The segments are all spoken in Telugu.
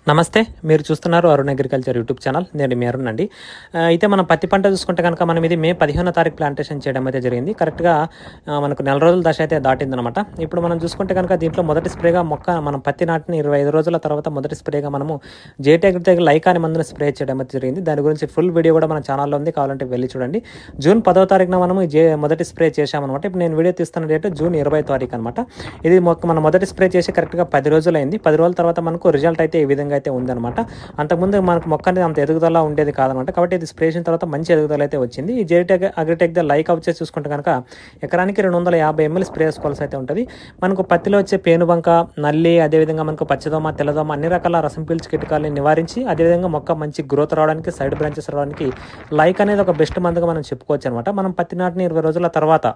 నమస్తే. మీరు చూస్తున్నారు అరుణ్ అగ్రికల్చర్ యూట్యూబ్ ఛానల్. నేను మీ అరుణ్ అండి. అయితే మనం పత్తి పంట చూసుకుంటే కనుక మనం ఇది మే 15వ తారీఖు ప్లాంటేషన్ చేయడం అయితే జరిగింది. కరెక్ట్‌గా మనకు నెల రోజుల దశ అయితే దాటిందనమాట. ఇప్పుడు మనం చూసుకుంటే కనుక దీంట్లో మొదటి స్ప్రేగా మనం పత్తి నాటిన 25 రోజుల తర్వాత మొదటి స్ప్రేగా మనము జేటీ అగ్రిటెక్ లైకా అనే మందును స్ప్రే చేయడం అయితే జరిగింది. దాని గురించి ఫుల్ వీడియో కూడా మన ఛానల్‌లో ఉంది. కావాలంటే వెళ్ళి చూడండి. జూన్ 10వ తారీఖున మనము మొదటి స్ప్రే చేశామనమాట. ఇప్పుడు నేను వీడియో తీస్తున్న డేట్ జూన్ 20వ తారీఖు అనమాట. ఇది మనం మొదటి స్ప్రే చేసి కరెక్ట్‌గా 10 రోజులైంది. 10 రోజుల తర్వాత మనకు రిజల్ట్ అయితే ఈ విధంగా అయితే ఉందన్నమాట. అంతకుముందు మనకు మొక్క అనేది అంత ఎదుగుదల ఉండేది కాదనమాట. కాబట్టి ఇది స్ప్రే చేసిన తర్వాత మంచి ఎదుగుదల అయితే వచ్చింది. ఈ అగ్రిటెక్ ద లైకా వచ్చేసి చూసుకుంటే కనుక ఎకరానికి 250 ml స్ప్రే చేసుకోవాల్సి అయితే ఉంటుంది. మనకు పత్తిలో వచ్చే పేనుబంక, నల్లి, అదేవిధంగా మనకు పచ్చదోమ, తెల్లదోమ అన్ని రకాల రసం పీల్చి కీటకాలని నివారించి అదేవిధంగా మొక్క మంచి గ్రోత్ రావడానికి, సైడ్ బ్రాంచెస్ రావడానికి లైక్ అనేది ఒక బెస్ట్ మందుగా మనం చెప్పుకోవచ్చు అనమాట. మనం పత్తి నాటిన 20 రోజుల తర్వాత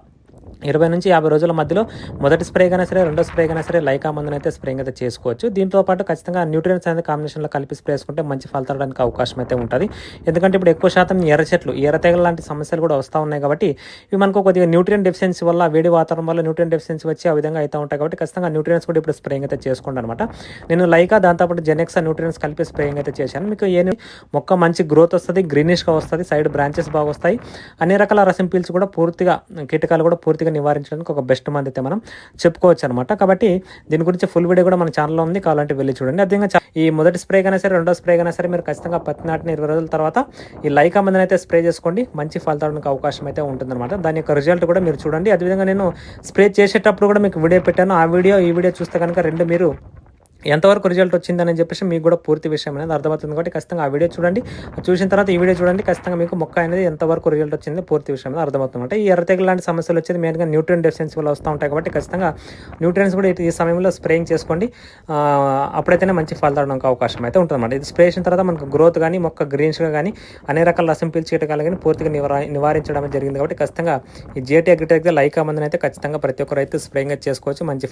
20 నుంచి 50 రోజుల మధ్యలో మొదటి స్ప్రే అయినా సరే, రెండో స్ప్రే అయినా సరే లైకా మందును అయితే స్ప్రేయింగ్ అయితే చేసుకోవచ్చు. దీంతో పాటు ఖచ్చితంగా న్యూట్రియన్స్ అనేది కాంబినేషన్లో కలిపి స్ప్రే చేసుకుంటే మంచి ఫలితాలు రావడానికి అవకాశం అయితే ఉంటుంది. ఎందుకంటే ఇప్పుడు ఎక్కువ శాతం ఎర్ర చెట్లు, ఎర్ర తెగల లాంటి సమస్యలు కూడా వస్తూ ఉన్నాయి కాబట్టి ఇవి మనకు కొద్దిగా న్యూట్రియన్ డెఫిషియన్సీ వల్ల, వేడి వాతావరణం వల్ల న్యూట్రియన్ డెఫిషియన్సీ వచ్చి ఆ విధంగా అయితే ఉంటాయి. కాబట్టి ఖచ్చితంగా న్యూట్రియన్స్ కూడా ఇప్పుడు స్ప్రేయింగ్ అయితే చేసుకోండి అనమాట. నేను లైకా దాంతోపాటు జెనెక్సా న్యూట్రియన్స్ కలిపి స్ప్రేయింగ్ అయితే చేశాను. మీకు మొక్క మంచి గ్రోత్ వస్తుంది, గ్రీనిష్గా వస్తుంది, సైడ్ బ్రాంచెస్ బాగా వస్తాయి, అన్ని రకాల రసం పీల్చి కూడా పూర్తిగా కీటకాలు కూడా పూర్తిగా నివారించడానికి ఒక బెస్ట్ మంది అయితే మనం చెప్పుకోవచ్చు అనమాట. కాబట్టి దీని గురించి ఫుల్ వీడియో కూడా మన ఛానల్లో ఉంది. కావాలంటే వెళ్ళి చూడండి. అదేవిధంగా ఈ మొదటి స్ప్రే అయినా సరే, రెండో స్ప్రే అయినా సరే మీరు ఖచ్చితంగా పత్తి నాటిన 20 రోజుల తర్వాత ఈ లైకా మందుని అయితే స్ప్రే చేసుకోండి. మంచి ఫలితాలకు అవకాశం అయితే ఉంటుందన్నమాట. దాని యొక్క రిజల్ట్ కూడా మీరు చూడండి. అదేవిధంగా నేను స్ప్రే చేసేటప్పుడు కూడా మీకు వీడియో పెట్టాను. ఆ వీడియో, ఈ వీడియో చూస్తే కనుక రెండు మీరు ఎంతవరకు రిజల్ట్ వచ్చిందని చెప్పేసి మీకు కూడా పూర్తి విషయం అనేది అర్థమవుతుంది. కాబట్టి ఖచ్చితంగా ఆ వీడియో చూడండి. చూసిన తర్వాత ఈ వీడియో చూడండి. ఖచ్చితంగా మీకు మొక్క అనేది ఎంతవరకు రిజల్ట్ వచ్చింది పూర్తి విషయం అనేది అర్థమవుతుంది. ఈ ఎర్ర తెగులు లాంటి సమస్యలు వచ్చేది మెయిన్గా న్యూట్రియన్ డెఫిషియన్సీ వల్ల వస్తూ ఉంటాయి. కాబట్టి ఖచ్చితంగా న్యూట్రియన్స్ కూడా ఈ సమయంలో స్ప్రేయింగ్ చేసుకోండి. అప్పుడైతేనే మంచి ఫలితానికి అవకాశం అయితే ఉంటుందన్నమాట. ఇది స్ప్రే చేసిన తర్వాత మనకు గ్రోత్ కానీ, మొక్క గ్రీన్స్గా కానీ అన్ని రకాల రసం పీల్చి కీటకాలు కానీ పూర్తిగా నివారించడం జరిగింది. కాబట్టి ఖచ్చితంగా ఈ జేటీ అగ్రిటెక్ లైకా మందుని అయితే ఖచ్చితంగా ప్రతి ఒక్క రైతు స్ప్రేయింగ్ చేసుకోవచ్చు. మంచి